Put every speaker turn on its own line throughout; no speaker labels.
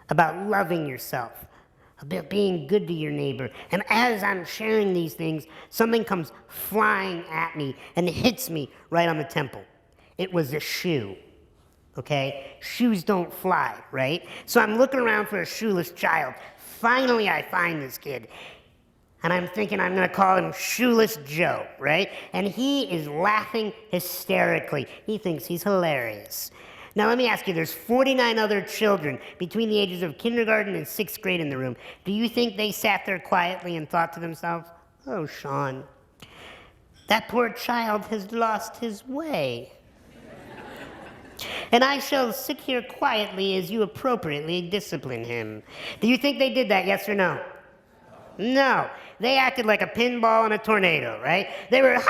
about loving yourself, about being good to your neighbor. And as I'm sharing these things, something comes flying at me and hits me right on the temple. It was a shoe, okay? Shoes don't fly, right? So I'm looking around for a shoeless child. Finally, I find this kid. And I'm thinking I'm going to call him Shoeless Joe, right? And he is laughing hysterically. He thinks he's hilarious. Now, let me ask you, there's 49 other children between the ages of kindergarten and 6th grade in the room. Do you think they sat there quietly and thought to themselves, oh, Sean, that poor child has lost his way. And I shall sit here quietly as you appropriately discipline him. Do you think they did that, yes or no? No, they acted like a pinball in a tornado, right? They were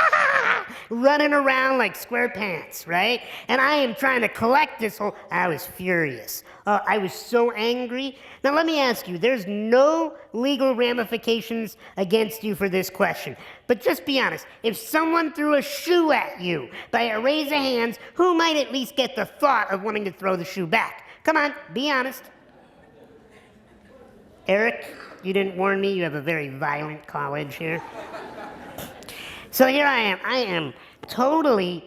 running around like square pants, right? And I am trying to collect this whole, I was furious. I was so angry. Now let me ask you, there's no legal ramifications against you for this question. But just be honest, if someone threw a shoe at you by a raise of hands, who might at least get the thought of wanting to throw the shoe back? Come on, be honest. Eric, you didn't warn me, you have a very violent college here. So here I am. I am totally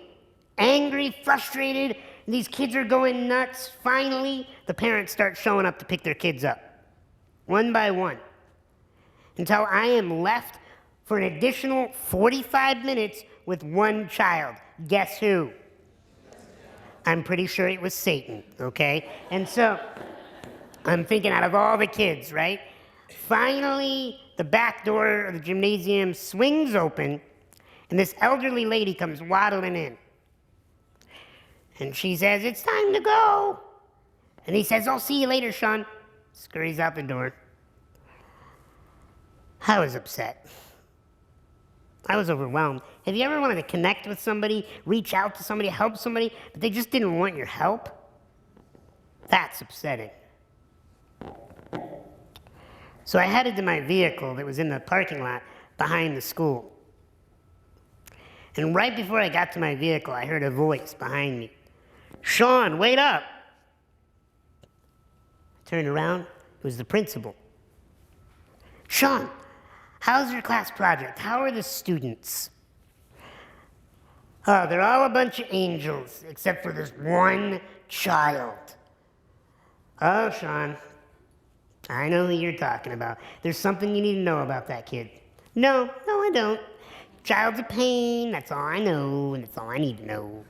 angry, frustrated. These kids are going nuts. Finally, the parents start showing up to pick their kids up, one by one, until I am left for an additional 45 minutes with one child. Guess who? I'm pretty sure it was Satan, okay? And so I'm thinking out of all the kids, right? Finally, the back door of the gymnasium swings open, and this elderly lady comes waddling in. And she says, it's time to go. And he says, I'll see you later, Sean. Scurries out the door. I was upset. I was overwhelmed. Have you ever wanted to connect with somebody, reach out to somebody, help somebody, but they just didn't want your help? That's upsetting. So I headed to my vehicle that was in the parking lot behind the school. And right before I got to my vehicle, I heard a voice behind me. Sean, wait up. I turned around, it was the principal. Sean, how's your class project? How are the students? Oh, they're all a bunch of angels, except for this one child. Oh, Sean, I know who you're talking about. There's something you need to know about that kid. No, I don't. Child's a pain, that's all I know, and that's all I need to know.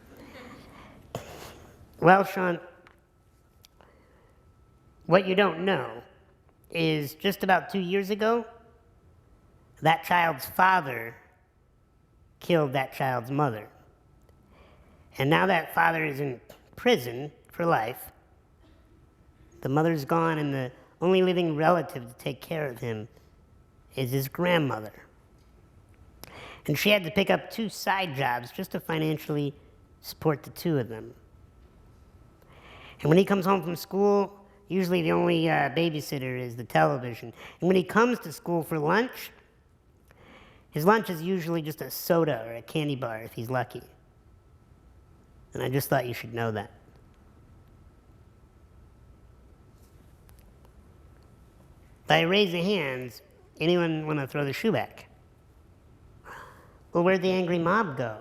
Well, Sean, what you don't know is just about 2 years ago, that child's father killed that child's mother. And now that father is in prison for life. The mother's gone, and the only living relative to take care of him is his grandmother. And she had to pick up 2 side jobs just to financially support the 2 of them. And when he comes home from school, usually the only babysitter is the television. And when he comes to school for lunch, his lunch is usually just a soda or a candy bar if he's lucky. And I just thought you should know that. By a raise of hands, anyone want to throw the shoe back? Well, where'd the angry mob go?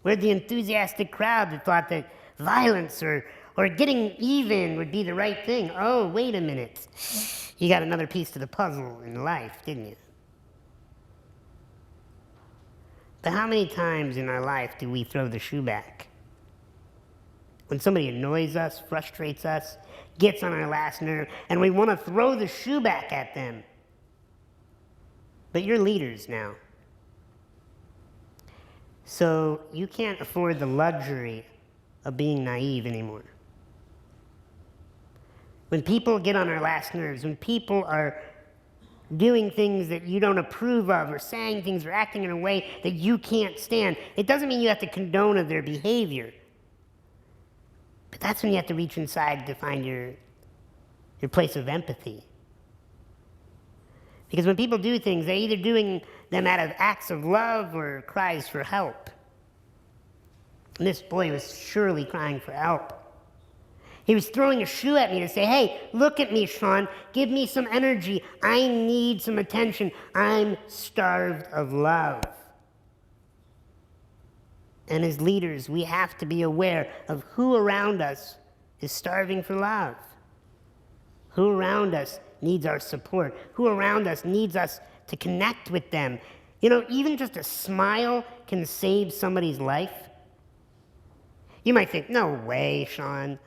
Where'd the enthusiastic crowd that thought that violence or getting even would be the right thing? Oh, wait a minute. You got another piece to the puzzle in life, didn't you? But how many times in our life do we throw the shoe back? When somebody annoys us, frustrates us, gets on our last nerve, and we want to throw the shoe back at them. But you're leaders now. So you can't afford the luxury of being naive anymore. When people get on our last nerves, when people are doing things that you don't approve of, or saying things or acting in a way that you can't stand, it doesn't mean you have to condone their behavior. But that's when you have to reach inside to find your place of empathy. Because when people do things, they're either doing them out of acts of love or cries for help. And this boy was surely crying for help. He was throwing a shoe at me to say, hey, look at me, Sean. Give me some energy. I need some attention. I'm starved of love. And as leaders, we have to be aware of who around us is starving for love. Who around us needs our support. Who around us needs us to connect with them. You know, even just a smile can save somebody's life. You might think, no way, Sean.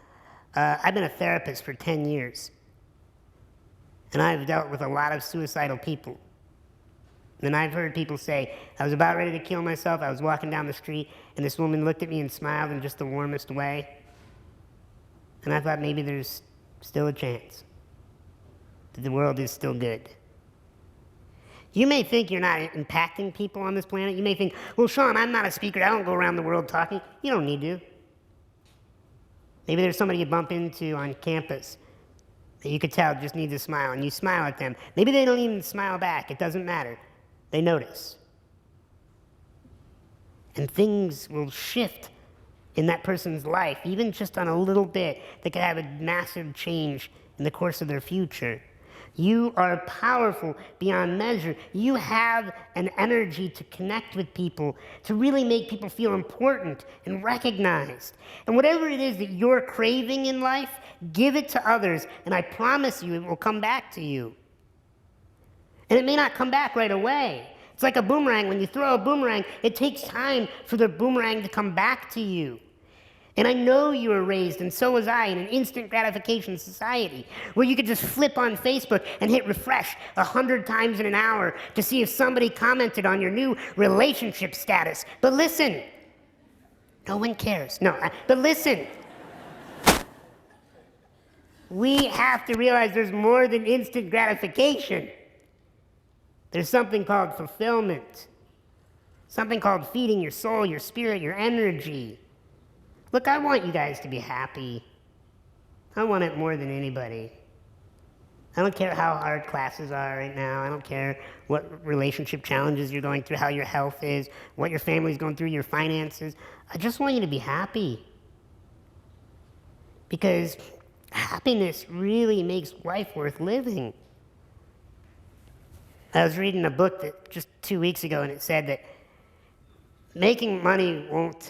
I've been a therapist for 10 years. And I've dealt with a lot of suicidal people. And I've heard people say, I was about ready to kill myself. I was walking down the street, and this woman looked at me and smiled in just the warmest way. And I thought maybe there's still a chance that the world is still good. You may think you're not impacting people on this planet. You may think, well, Sean, I'm not a speaker. I don't go around the world talking. You don't need to. Maybe there's somebody you bump into on campus that you could tell just needs a smile, and you smile at them. Maybe they don't even smile back. It doesn't matter. They notice. And things will shift in that person's life, even just on a little bit, that could have a massive change in the course of their future. You are powerful beyond measure. You have an energy to connect with people, to really make people feel important and recognized. And whatever it is that you're craving in life, give it to others, and I promise you it will come back to you. And it may not come back right away. It's like a boomerang. When you throw a boomerang, it takes time for the boomerang to come back to you. And I know you were raised, and so was I, in an instant gratification society where you could just flip on Facebook and hit refresh 100 times in an hour to see if somebody commented on your new relationship status. But listen, no one cares. But listen. We have to realize there's more than instant gratification. There's something called fulfillment, something called feeding your soul, your spirit, your energy. Look, I want you guys to be happy. I want it more than anybody. I don't care how hard classes are right now. I don't care what relationship challenges you're going through, how your health is, what your family's going through, your finances. I just want you to be happy. Because happiness really makes life worth living. I was reading a book that just 2 weeks ago, and it said that making money won't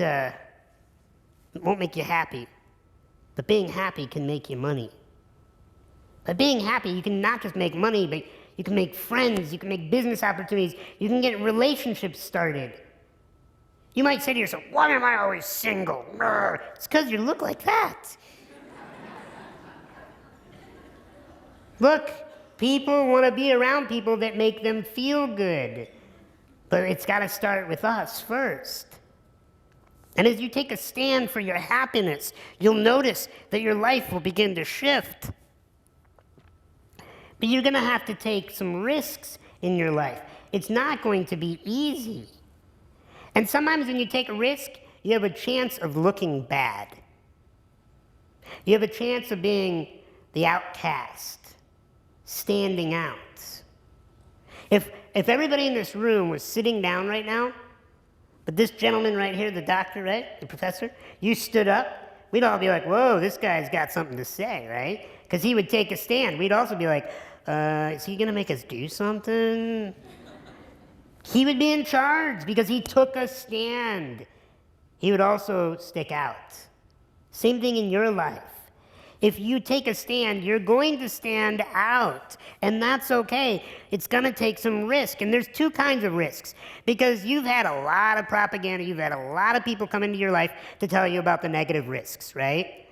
make you happy, but being happy can make you money. By being happy, you can not just make money, but you can make friends, you can make business opportunities, you can get relationships started. You might say to yourself, why am I always single? It's because you look like that. Look, people want to be around people that make them feel good, but it's got to start with us first. And as you take a stand for your happiness, you'll notice that your life will begin to shift. But you're going to have to take some risks in your life. It's not going to be easy. And sometimes when you take a risk, you have a chance of looking bad. You have a chance of being the outcast, standing out. If everybody in this room was sitting down right now, but this gentleman right here, the doctor, right, the professor, you stood up, we'd all be like, whoa, this guy's got something to say, right? Because he would take a stand. We'd also be like, is he going to make us do something? He would be in charge because he took a stand. He would also stick out. Same thing in your life. If you take a stand, you're going to stand out, and that's okay. It's going to take some risk, and there's two kinds of risks, because you've had a lot of propaganda, you've had a lot of people come into your life to tell you about the negative risks, right?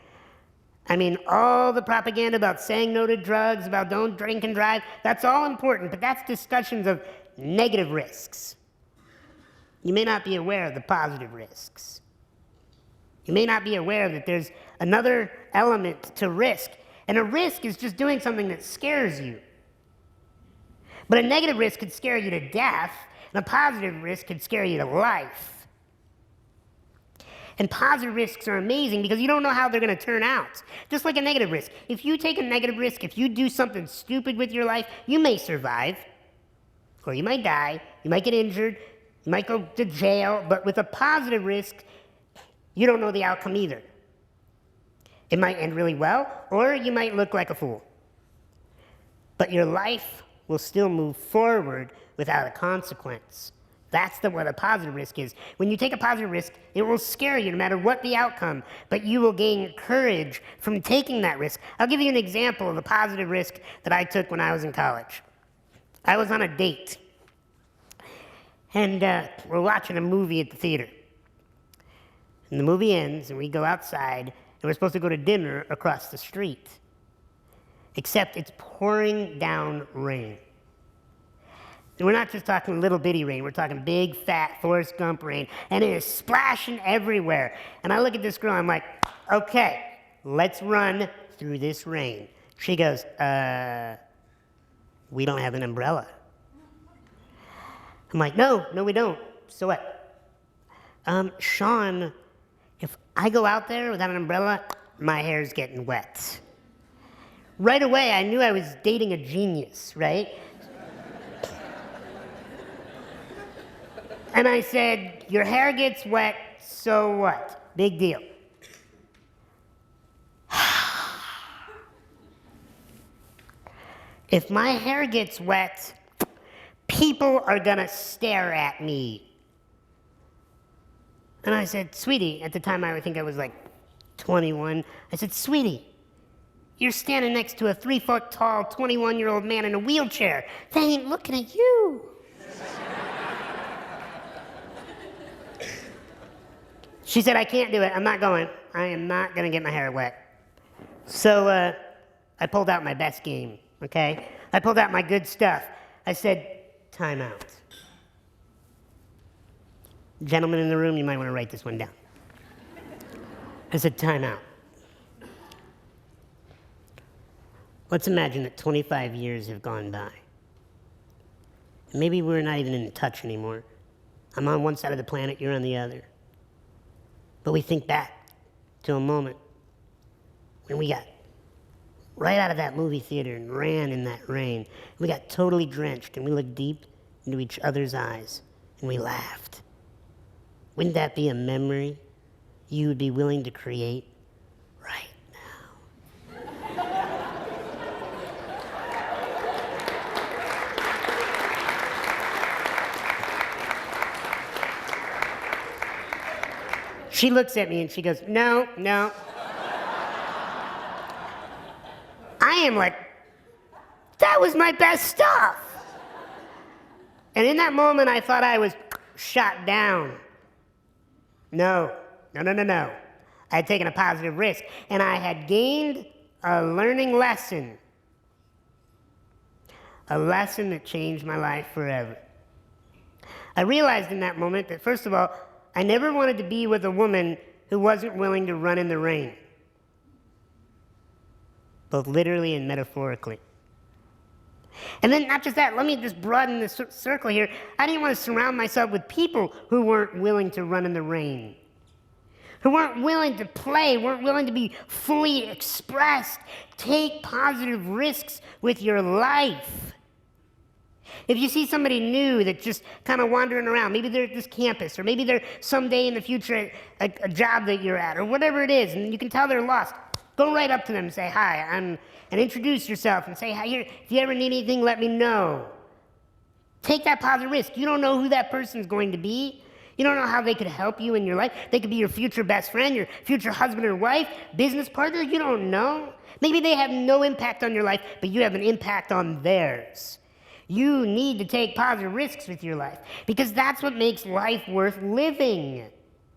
I mean, all the propaganda about saying no to drugs, about don't drink and drive, that's all important, but that's discussions of negative risks. You may not be aware of the positive risks. You may not be aware that there's another element to risk. And a risk is just doing something that scares you. But a negative risk could scare you to death, and a positive risk could scare you to life. And positive risks are amazing because you don't know how they're going to turn out. Just like a negative risk. If you take a negative risk, if you do something stupid with your life, you may survive. Or you might die, you might get injured, you might go to jail, but with a positive risk, you don't know the outcome either. It might end really well, or you might look like a fool. But your life will still move forward without a consequence. That's what a positive risk is. When you take a positive risk, it will scare you no matter what the outcome, but you will gain courage from taking that risk. I'll give you an example of a positive risk that I took when I was in college. I was on a date, and we're watching a movie at the theater. And the movie ends, and we go outside, and we're supposed to go to dinner across the street. Except it's pouring down rain. And we're not just talking little bitty rain, we're talking big, fat Forrest Gump rain, and it is splashing everywhere. And I look at this girl, I'm like, okay, let's run through this rain. She goes, we don't have an umbrella. I'm like, no, we don't. So what? Sean, if I go out there without an umbrella, my hair's getting wet. Right away, I knew I was dating a genius, right? And I said, your hair gets wet, so what? Big deal. If my hair gets wet, people are gonna stare at me. And I said, sweetie, at the time I think I was like 21, I said, sweetie, you're standing next to a 3-foot tall, 21-year-old man in a wheelchair. They ain't looking at you. She said, I can't do it. I'm not going. I am not going to get my hair wet. So I pulled out my best game, okay? I pulled out my good stuff. I said, time out. Gentlemen in the room, you might want to write this one down. I said, time out. Let's imagine that 25 years have gone by. Maybe we're not even in touch anymore. I'm on one side of the planet, you're on the other. But we think back to a moment when we got right out of that movie theater and ran in that rain. We got totally drenched and we looked deep into each other's eyes and we laughed. Wouldn't that be a memory you would be willing to create right now? She looks at me and she goes, no. I am like, that was my best stuff. And in that moment, I thought I was shot down. No. I had taken a positive risk, and I had gained a learning lesson. A lesson that changed my life forever. I realized in that moment that, first of all, I never wanted to be with a woman who wasn't willing to run in the rain, both literally and metaphorically. And then not just that, let me just broaden the circle here. I didn't want to surround myself with people who weren't willing to run in the rain, who weren't willing to play, weren't willing to be fully expressed. Take positive risks with your life. If you see somebody new that's just kind of wandering around, maybe they're at this campus, or maybe they're someday in the future at a job that you're at, or whatever it is, and you can tell they're lost, go right up to them and say, hi, and introduce yourself and say, hi, here, if you ever need anything, let me know. Take that positive risk. You don't know who that person's going to be. You don't know how they could help you in your life. They could be your future best friend, your future husband or wife, business partner. You don't know. Maybe they have no impact on your life, but you have an impact on theirs. You need to take positive risks with your life because that's what makes life worth living.